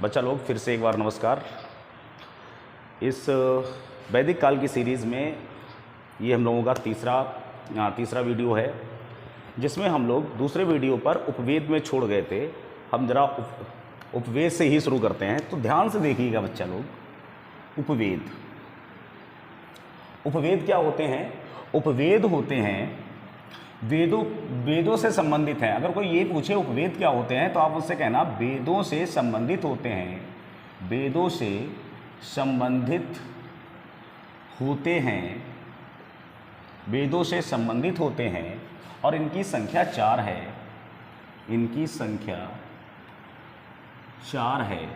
बच्चा लोग फिर से एक बार नमस्कार। इस वैदिक काल की सीरीज़ में ये हम लोगों का तीसरा वीडियो है, जिसमें हम लोग दूसरे वीडियो पर उपवेद में छोड़ गए थे। हम जरा उपवेद से ही शुरू करते हैं, तो ध्यान से देखिएगा बच्चा लोग। उपवेद क्या होते हैं? उपवेद होते हैं वेदों से संबंधित हैं। अगर कोई ये पूछे उपवेद क्या होते हैं, तो आप उससे कहना वेदों से संबंधित होते हैं। वेदों से संबंधित होते हैं, वेदों से संबंधित होते हैं, और इनकी संख्या 4 है। इनकी संख्या 4 है।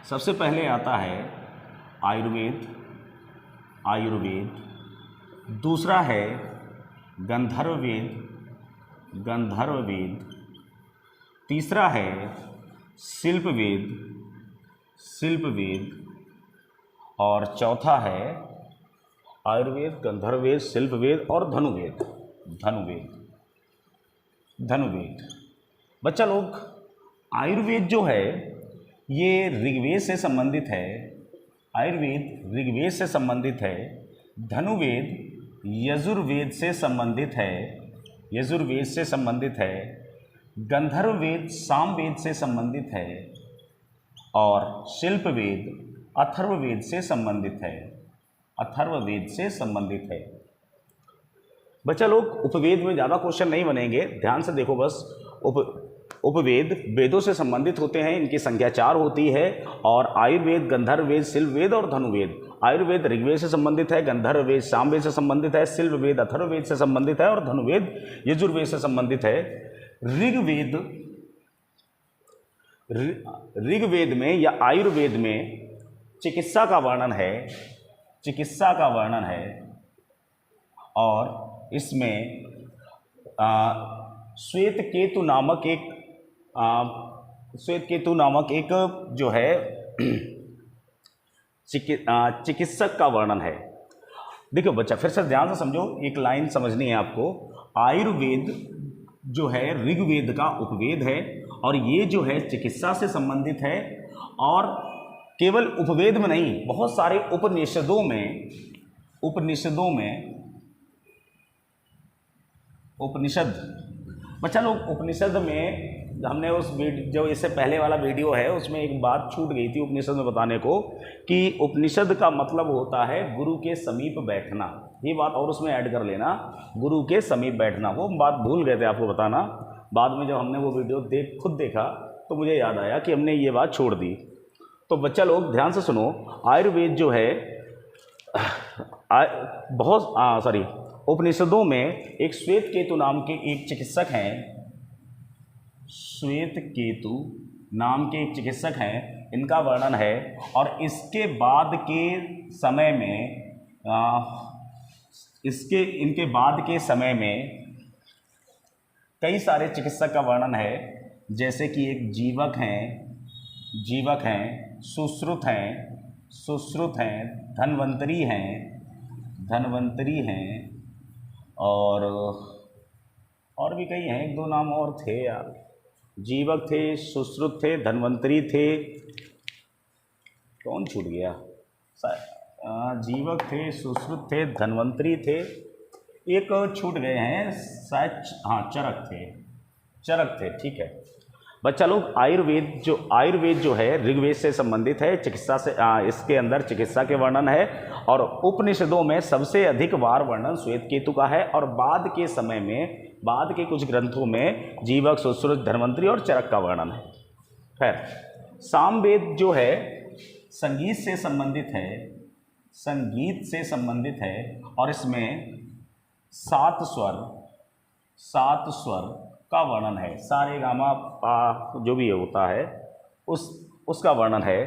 सबसे पहले आता है आयुर्वेद। दूसरा है गंधर्ववेद। तीसरा है शिल्पवेद। और चौथा है आयुर्वेद, गंधर्ववेद, शिल्पवेद और धनुवेद। बच्चा लोग, आयुर्वेद जो है ये ऋग्वेद से संबंधित है। आयुर्वेद ऋग्वेद से संबंधित है। धनुवेद यजुर्वेद से संबंधित है। गंधर्ववेद सामवेद से संबंधित है। और शिल्पवेद अथर्ववेद से संबंधित है। बच्चा लोग, उपवेद में ज़्यादा क्वेश्चन नहीं बनेंगे, ध्यान से देखो बस। उपवेद वेदों से संबंधित होते हैं, इनकी संख्या 4 होती है। और आयुर्वेद, गंधर्ववेद, शिल्पवेद और धनुवेद। आयुर्वेद ऋग्वेद से संबंधित है, गंधर्ववेद सामवेद से संबंधित है, शिल्पवेद अथर्ववेद से संबंधित है और धनुवेद यजुर्वेद से संबंधित है। ऋग्वेद में या आयुर्वेद में चिकित्सा का वर्णन है। और इसमें श्वेत केतु नामक एक जो है चिकित्सक का वर्णन है। देखो बच्चा, फिर से ध्यान से समझो, एक लाइन समझनी है आपको। आयुर्वेद जो है ऋग्वेद का उपवेद है, और ये जो है चिकित्सा से संबंधित है। और केवल उपवेद में नहीं, बहुत सारे उपनिषदों में बच्चा लोग, उपनिषद में हमने जो इससे पहले वाला वीडियो है उसमें एक बात छूट गई थी उपनिषद में बताने को, कि उपनिषद का मतलब होता है गुरु के समीप बैठना। ये बात और उसमें ऐड कर लेना, गुरु के समीप बैठना। वो बात भूल गए थे आपको बताना। बाद में जब हमने वो वीडियो खुद देखा तो मुझे याद आया कि हमने ये बात छोड़ दी। तो बच्चा लोग ध्यान से सुनो। आयुर्वेद जो है उपनिषदों में एक श्वेत केतु नाम के एक चिकित्सक हैं। इनका वर्णन है। और इसके बाद के समय में कई सारे चिकित्सक का वर्णन है। जैसे कि एक जीवक हैं, सुश्रुत हैं, धन्वंतरी हैं, और भी कई हैं, 1-2 नाम और थे यार। जीवक थे, सुश्रुत थे, धन्वंतरी थे, कौन छूट गया? जीवक थे, सुश्रुत थे, धन्वंतरी थे, एक छूट गए हैं शायद। हाँ, चरक थे। ठीक है बच्चा लोग, आयुर्वेद जो है ऋग्वेद से संबंधित है, चिकित्सा से इसके अंदर चिकित्सा के वर्णन है। और उपनिषदों में सबसे अधिक बार वर्णन श्वेत केतु का है। और बाद के कुछ ग्रंथों में जीवक, सुश्रुत, धन्वंतरी और चरक का वर्णन है। खैर, सामवेद जो है संगीत से संबंधित है। और इसमें 7 स्वर का वर्णन है। सारे गामा पा जो भी होता है उसका वर्णन है।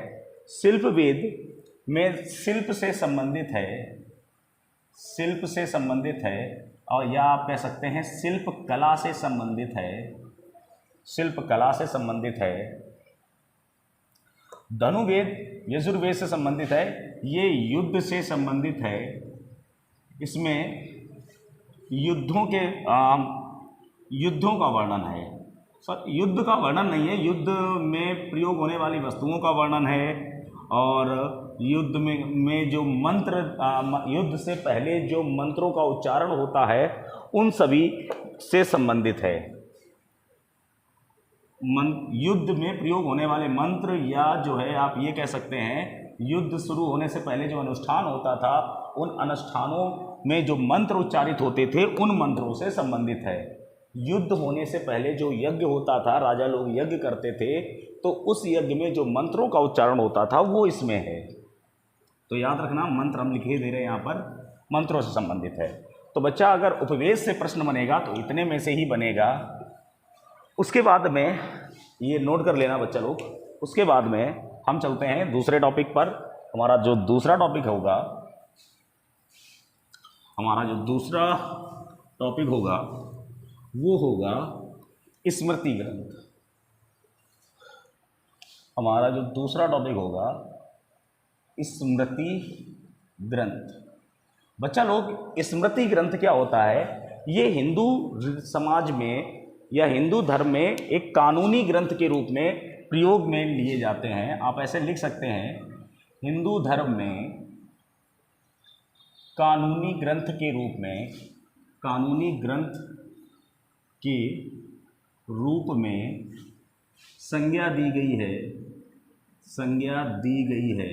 शिल्पवेद में शिल्प से संबंधित है। और या आप कह सकते हैं शिल्प कला से संबंधित है। धनुवेद यजुर्वेद से संबंधित है। ये युद्ध से संबंधित है। इसमें युद्धों का वर्णन है। सर युद्ध का वर्णन नहीं है, युद्ध में प्रयोग होने वाली वस्तुओं का वर्णन है, और युद्ध में जो मंत्र युद्ध से पहले जो मंत्रों का उच्चारण होता है उन सभी से संबंधित है। युद्ध में प्रयोग होने वाले मंत्र, या जो है आप ये कह सकते हैं युद्ध शुरू होने से पहले जो अनुष्ठान होता था उन अनुष्ठानों में जो मंत्र उच्चारित होते थे उन मंत्रों से संबंधित है। युद्ध होने से पहले जो यज्ञ होता था, राजा लोग यज्ञ करते थे, तो उस यज्ञ में जो मंत्रों का उच्चारण होता था वो इसमें है। तो याद रखना, मंत्र हम लिखे दे रहे हैं यहाँ पर, मंत्रों से संबंधित है। तो बच्चा अगर उपवेश से प्रश्न बनेगा तो इतने में से ही बनेगा। उसके बाद में ये नोट कर लेना बच्चा लोग। उसके बाद में हम चलते हैं दूसरे टॉपिक पर। हमारा जो दूसरा टॉपिक होगा वो होगा स्मृति ग्रंथ। हमारा जो दूसरा टॉपिक होगा स्मृति ग्रंथ। बच्चा लोग, स्मृति ग्रंथ क्या होता है? ये हिंदू समाज में या हिंदू धर्म में एक कानूनी ग्रंथ के रूप में प्रयोग में लिए जाते हैं। आप ऐसे लिख सकते हैं, हिंदू धर्म में कानूनी ग्रंथ के रूप में, कानूनी ग्रंथ के रूप में संज्ञा दी गई है, संज्ञा दी गई है।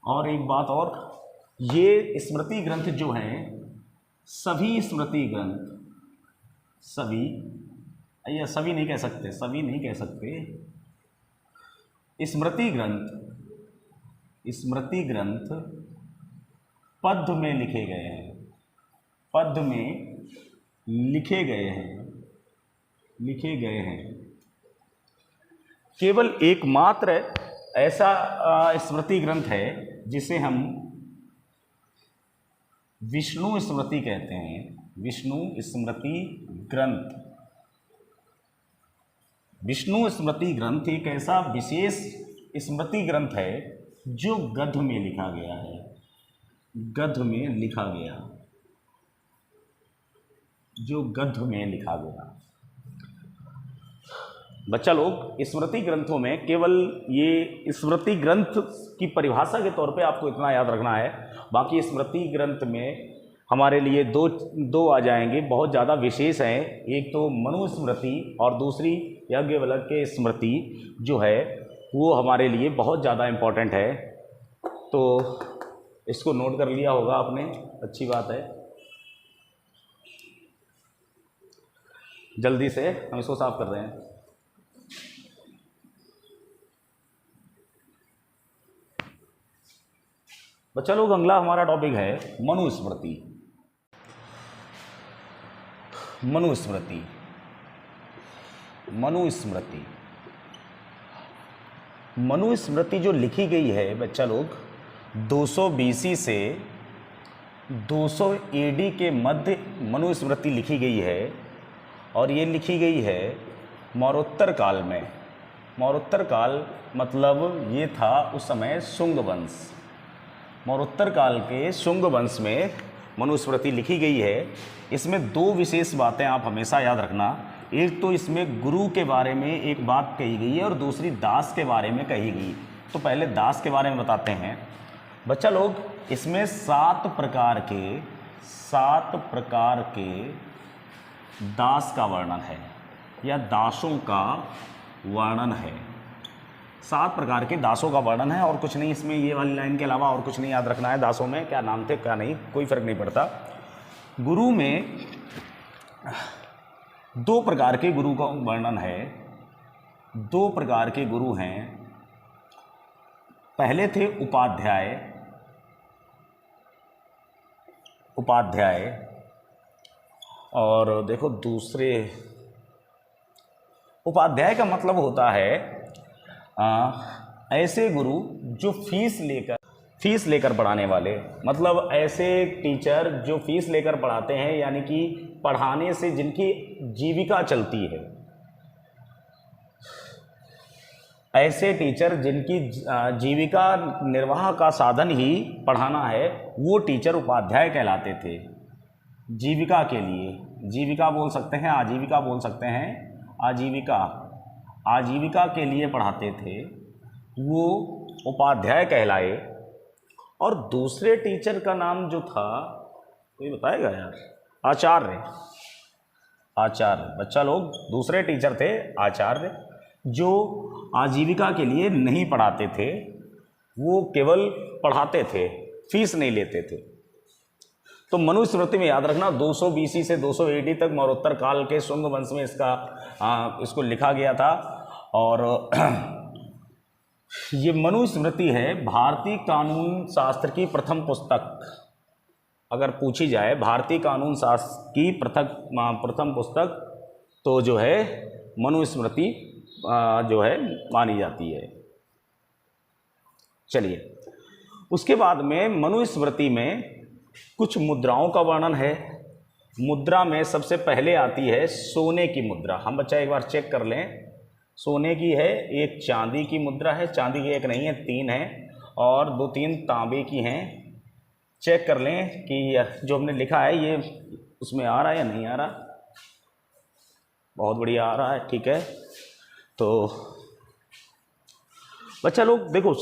और एक बात और, ये स्मृति ग्रंथ जो हैं, सभी स्मृति ग्रंथ, सभी नहीं कह सकते, स्मृति ग्रंथ पद्य में लिखे गए हैं, पद्य में लिखे गए हैं। केवल एकमात्र ऐसा स्मृति ग्रंथ है जिसे हम विष्णु स्मृति कहते हैं, विष्णु स्मृति ग्रंथ। विष्णु स्मृति ग्रंथ एक ऐसा विशेष स्मृति ग्रंथ है जो गद्य में लिखा गया है, गद्य में लिखा गया, जो गद्य में लिखा गया। बच्चा लोग, स्मृति ग्रंथों में केवल ये स्मृति ग्रंथ की परिभाषा के तौर पे आपको इतना याद रखना है। बाकी स्मृति ग्रंथ में हमारे लिए दो आ जाएंगे, बहुत ज़्यादा विशेष हैं। एक तो मनुस्मृति और दूसरी याज्ञवल्क्य स्मृति जो है वो हमारे लिए बहुत ज़्यादा इम्पोर्टेंट है। तो इसको नोट कर लिया होगा आपने, अच्छी बात है। जल्दी से हम इसको साफ कर रहे हैं। बच्चा लोग, अगला हमारा टॉपिक है मनुस्मृति। मनुस्मृति, मनुस्मृति, मनुस्मृति जो लिखी गई है बच्चा लोग 200 BC से 200 AD के मध्य मनुस्मृति लिखी गई है। और ये लिखी गई है मौर्योत्तर काल में। मौर्योत्तर काल मतलब ये था उस समय शुंग वंश। मौर्योत्तर काल के शुंग वंश में मनुस्मृति लिखी गई है। इसमें दो विशेष बातें आप हमेशा याद रखना। एक तो इसमें गुरु के बारे में एक बात कही गई है और दूसरी दास के बारे में कही गई। तो पहले दास के बारे में बताते हैं। बच्चा लोग, इसमें 7 प्रकार के दास का वर्णन है या दासों का वर्णन है। 7 प्रकार के दासों का वर्णन है और कुछ नहीं। इसमें ये वाली लाइन के अलावा और कुछ नहीं याद रखना है। दासों में क्या नाम थे क्या नहीं, कोई फर्क नहीं पड़ता। गुरु में 2 प्रकार के गुरु का वर्णन है। 2 प्रकार के गुरु हैं। पहले थे उपाध्याय और देखो दूसरे, उपाध्याय का मतलब होता है ऐसे गुरु जो फीस लेकर पढ़ाने वाले। मतलब ऐसे टीचर जो फीस लेकर पढ़ाते हैं, यानी कि पढ़ाने से जिनकी जीविका चलती है। ऐसे टीचर जिनकी जीविका निर्वाह का साधन ही पढ़ाना है, वो टीचर उपाध्याय कहलाते थे। जीविका के लिए जीविका बोल सकते हैं, आजीविका बोल सकते हैं, आजीविका, आजीविका के लिए पढ़ाते थे वो उपाध्याय कहलाए। और दूसरे टीचर का नाम जो था, कोई बताएगा यार? आचार्य, आचार्य। बच्चा लोग, दूसरे टीचर थे आचार्य, जो आजीविका के लिए नहीं पढ़ाते थे, वो केवल पढ़ाते थे, फीस नहीं लेते थे। तो मनुस्मृति में याद रखना 200 BC से 200 AD तक मौरोत्तर काल के शुंग वंश में इसको लिखा गया था। और ये मनुस्मृति है भारतीय कानून शास्त्र की प्रथम पुस्तक। अगर पूछी जाए भारतीय कानून शास्त्र की प्रथम पुस्तक, तो जो है मनुस्मृति जो है मानी जाती है। चलिए, उसके बाद में मनुस्मृति में कुछ मुद्राओं का वर्णन है। मुद्रा में सबसे पहले आती है सोने की मुद्रा। हम बच्चा एक बार चेक कर लें, सोने की है, एक चांदी की मुद्रा है, चांदी की एक नहीं है, 3 है, और 2-3 तांबे की हैं। चेक कर लें कि जो हमने लिखा है ये उसमें आ रहा है या नहीं आ रहा। बहुत बढ़िया आ रहा है, ठीक है। तो बच्चा लोग देखो,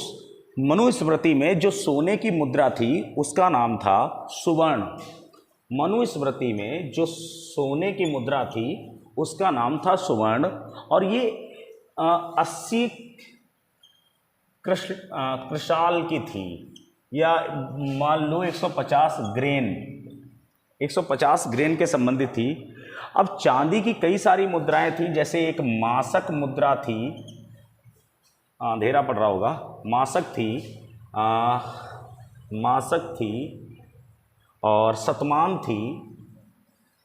मनुस्मृति में जो सोने की मुद्रा थी उसका नाम था सुवर्ण। मनुस्मृति में जो सोने की मुद्रा थी उसका नाम था सुवर्ण। और ये 80 कृशाल की थी, या मान लो 150 ग्रेन, 150 ग्रेन के संबंधित थी। अब चांदी की कई सारी मुद्राएं थी, जैसे एक मासक मुद्रा थी, अंधेरा पड़ रहा होगा, मासक थी, मासक थी, और शतमान थी,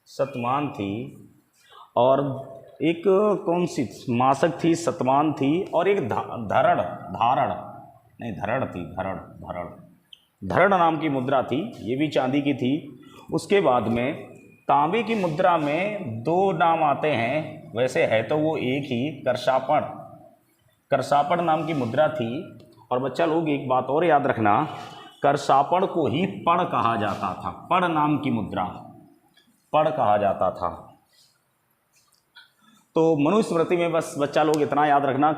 शतमान थी, और एक कौन सी मासक थी, शतमान थी, और एक धरण, धारण नहीं, धरण थी, धरण, धरण, धरण नाम की मुद्रा थी, ये भी चांदी की थी। उसके बाद में तांबे की मुद्रा में 2 नाम आते हैं, वैसे है तो वो एक ही, करशापण, करशापण नाम की मुद्रा थी। और बच्चा लोग एक बात और याद रखना, करशापण को ही पढ़ कहा जाता था, पढ़ नाम की मुद्रा, पढ़ कहा जाता था। तो मनुस्मृति में बस बच्चा लोग इतना याद रखना,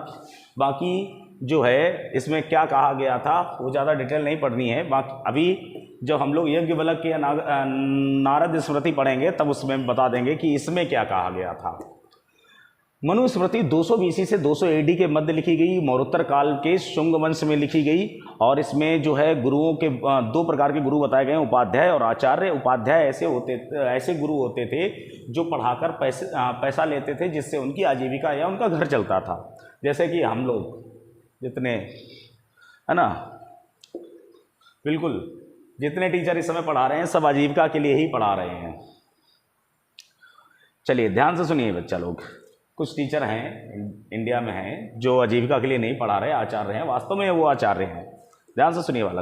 बाकी जो है इसमें क्या कहा गया था वो ज़्यादा डिटेल नहीं पढ़नी है। बाकी अभी जब हम लोग यज्ञवल्क्य के नारद स्मृति पढ़ेंगे तब उसमें बता देंगे कि इसमें क्या कहा गया था। मनुस्मृति 200 BC से 200 AD के मध्य लिखी गई, मौरोत्तर काल के शुंग वंश में लिखी गई। और इसमें जो है गुरुओं के 2 प्रकार के गुरु बताए गए, उपाध्याय और आचार्य। उपाध्याय ऐसे गुरु होते थे जो पढ़ाकर पैसा लेते थे, जिससे उनकी आजीविका या उनका घर चलता था। जैसे कि हम लोग जितने, है ना, बिल्कुल जितने टीचर इस समय पढ़ा रहे हैं सब आजीविका के लिए ही पढ़ा रहे हैं। चलिए ध्यान से सुनिए बच्चा लोग, कुछ टीचर हैं इंडिया में हैं जो आजीविका के लिए नहीं पढ़ा रहे, आचार्य हैं, वास्तव में वो आचार्य हैं। ध्यान से सुनिए वाला।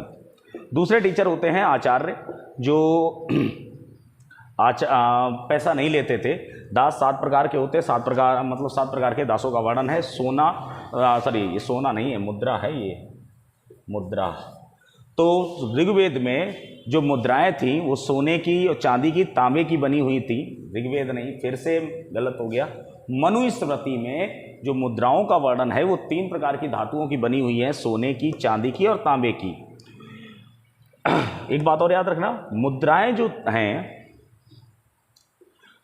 दूसरे टीचर होते हैं आचार्य, जो पैसा नहीं लेते थे। दास 7 प्रकार के होते हैं, 7 प्रकार मतलब 7 प्रकार के दासों का वर्णन है। सोना, सॉरी ये सोना नहीं है, मुद्रा है, ये मुद्रा। तो ऋग्वेद में जो मुद्राएं थी वो सोने की और चांदी की, तांबे की बनी हुई थी। ऋग्वेद नहीं, फिर से गलत हो गया। मनुस्मृति में जो मुद्राओं का वर्णन है वो 3 प्रकार की धातुओं की बनी हुई है, सोने की, चांदी की और तांबे की। एक बात और याद रखना, मुद्राएं जो हैं,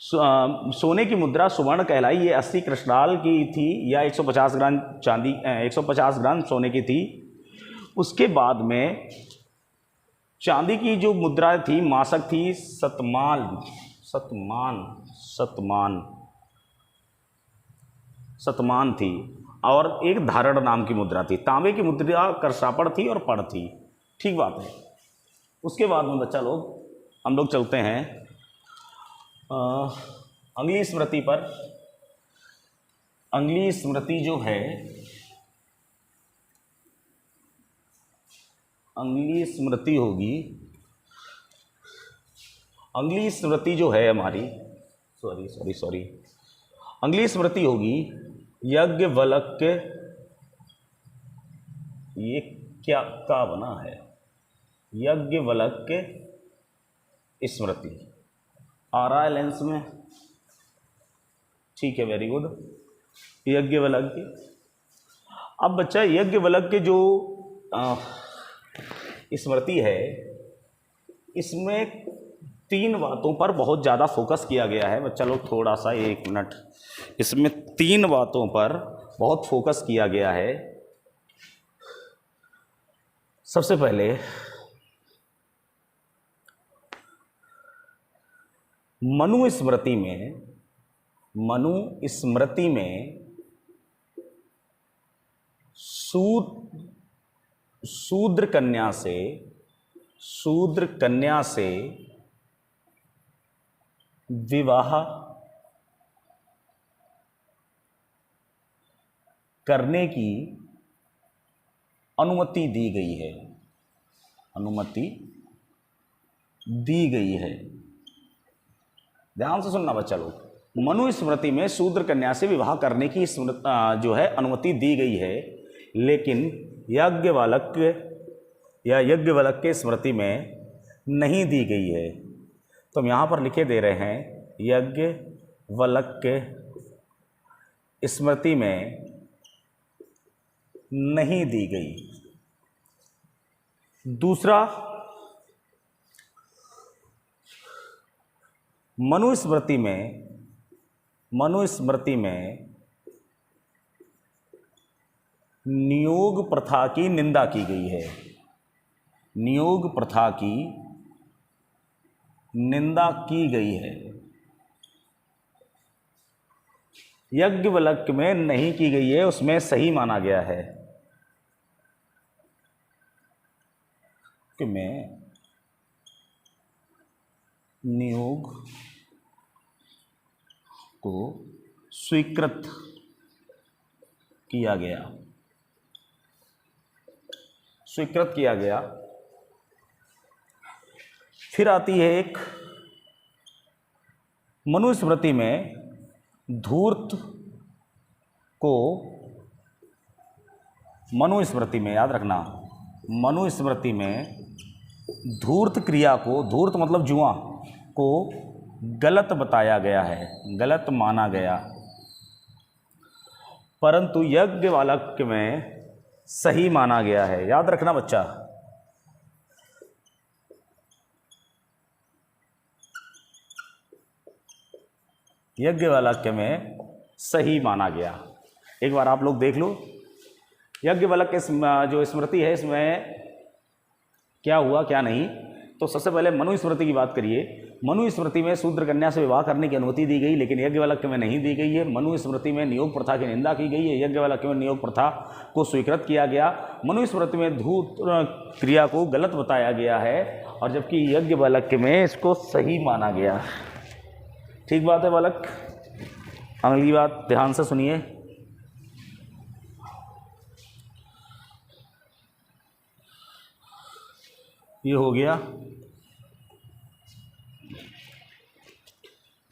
सोने की मुद्रा सुवर्ण कहलाई, ये 80 कृष्णाल की थी, या 150 ग्राम चांदी, 150 ग्राम सोने की थी। उसके बाद में चांदी की जो मुद्रा थी, मासक थी, शतमान, शतमान, शतमान, शतमान थी, और एक धारण नाम की मुद्रा थी। तांबे की मुद्रा करशापड़ थी और पढ़ थी। ठीक बात है। उसके बाद में बच्चा लोग हम लोग चलते हैं अगली स्मृति पर। अगली स्मृति जो है, अगली स्मृति होगी, अगली स्मृति जो है हमारी, सॉरी अगली स्मृति होगी यज्ञवल्क्य। ये क्या का बना है? यज्ञवल्क्य स्मृति। आ रहा है लेंस में, ठीक है, वेरी गुड। यज्ञवल्क्य। अब बच्चा यज्ञवल्क्य जो स्मृति है, इसमें 3 बातों पर बहुत ज़्यादा फोकस किया गया है। बच्चा लोग थोड़ा सा 1 मिनट, इसमें 3 बातों पर बहुत फोकस किया गया है। सबसे पहले मनुस्मृति में शूद्र कन्या से विवाह करने की अनुमति दी गई है, ध्यान से सुनना बच्चा लोग। मनुस्मृति में शूद्र कन्या से विवाह करने की जो है अनुमति दी गई है, लेकिन यज्ञवल्क्य स्मृति में नहीं दी गई है। तो हम यहाँ पर लिखे दे रहे हैं यज्ञवल्क्य स्मृति में नहीं दी गई। दूसरा, मनुस्मृति में नियोग प्रथा की निंदा की गई है, नियोग प्रथा की निंदा की गई है। यज्ञवल्क्य में नहीं की गई है, उसमें सही माना गया है कि में नियोग को स्वीकृत किया गया। फिर आती है एक, मनुस्मृति में धूर्त को, मनुस्मृति में याद रखना, मनुस्मृति में धूर्त क्रिया को, धूर्त मतलब जुआ को गलत बताया गया है, गलत माना गया, परंतु यज्ञवल्क्य में सही माना गया है। याद रखना बच्चा, यज्ञवल्क्य में सही माना गया। एक बार आप लोग देख लो, यज्ञवल्क्य जो स्मृति है इसमें क्या हुआ क्या नहीं। तो सबसे पहले मनुस्मृति की बात करिए। मनुस्मृति में शूद्र कन्या से विवाह करने की अनुमति दी गई, लेकिन यज्ञवल्क्य में नहीं दी गई है। मनुस्मृति में नियोग प्रथा की निंदा की गई है, यज्ञवल्क्य में नियोग प्रथा को स्वीकृत किया गया। मनुस्मृति में धूर्त क्रिया को गलत बताया गया है, और जबकि यज्ञवल्क्य में इसको सही माना गया। ठीक बात है बालक। अगली बात ध्यान से सुनिए। ये हो गया।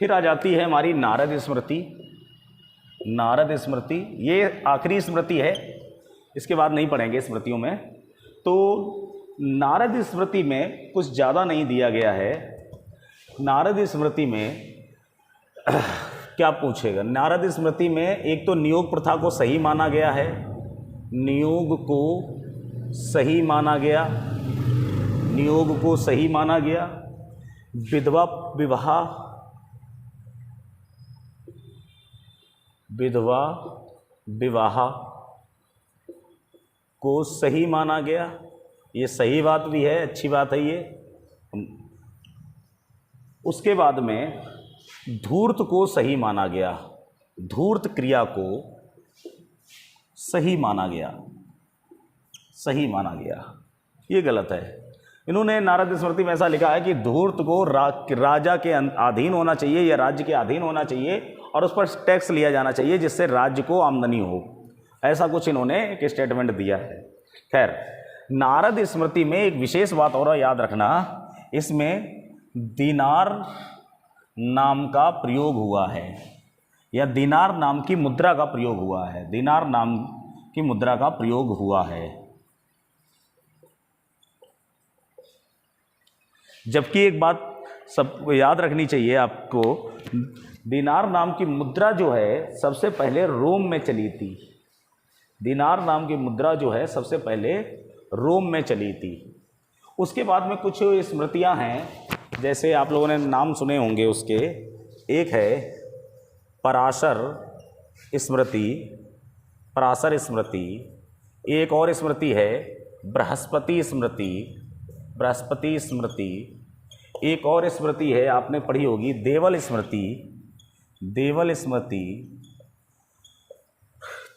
फिर आ जाती है हमारी नारद स्मृति। नारद स्मृति ये आखिरी स्मृति है, इसके बाद नहीं पढ़ेंगे स्मृतियों में। तो नारद स्मृति में कुछ ज़्यादा नहीं दिया गया है। नारद स्मृति में क्या पूछेगा? नारद स्मृति में एक तो नियोग प्रथा को सही माना गया है, नियोग को सही माना गया, नियोग को सही माना गया। विधवा विवाह, विधवा विवाह को सही माना गया। ये सही बात भी है, अच्छी बात है ये। उसके बाद में धूर्त को सही माना गया, धूर्त क्रिया को सही माना गया, सही माना गया। ये गलत है। इन्होंने नारद स्मृति में ऐसा लिखा है कि धूर्त को राजा के अधीन होना चाहिए या राज्य के अधीन होना चाहिए और उस पर टैक्स लिया जाना चाहिए जिससे राज्य को आमदनी हो। ऐसा कुछ इन्होंने एक स्टेटमेंट दिया है। खैर, नारद स्मृति में एक विशेष बात और याद रखना, इसमें दीनार नाम का प्रयोग हुआ है या दीनार नाम की मुद्रा का प्रयोग हुआ है, दीनार नाम की मुद्रा का प्रयोग हुआ है। जबकि एक बात सबको याद रखनी चाहिए आपको। दिनार नाम की मुद्रा जो है सबसे पहले रोम में चली थी। दिनार नाम की मुद्रा जो है सबसे पहले रोम में चली थी। उसके बाद में कुछ स्मृतियां हैं, जैसे आप लोगों ने नाम सुने होंगे उसके। एक है पराशर स्मृति, पराशर स्मृति। एक और स्मृति है बृहस्पति स्मृति, बृहस्पति स्मृति। एक और स्मृति है आपने पढ़ी होगी देवल स्मृति, देवल स्मृति।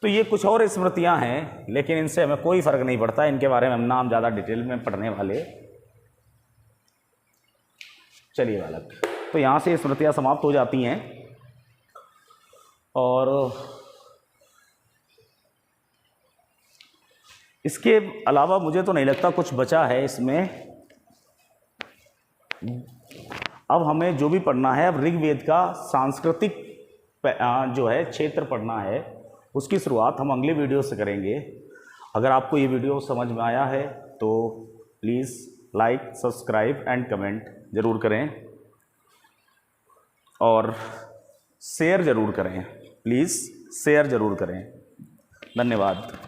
तो ये कुछ और स्मृतियां हैं, लेकिन इनसे हमें कोई फर्क नहीं पड़ता। इनके बारे में हम नाम ज़्यादा डिटेल में पढ़ने वाले। चलिए बालक, तो यहाँ से स्मृतियां समाप्त हो जाती हैं। और इसके अलावा मुझे तो नहीं लगता कुछ बचा है इसमें। अब हमें जो भी पढ़ना है, अब ऋग्वेद का सांस्कृतिक जो है क्षेत्र पढ़ना है, उसकी शुरुआत हम अगले वीडियो से करेंगे। अगर आपको ये वीडियो समझ में आया है तो please like, subscribe and comment ज़रूर करें और शेयर ज़रूर करें। प्लीज़ शेयर ज़रूर करें। धन्यवाद।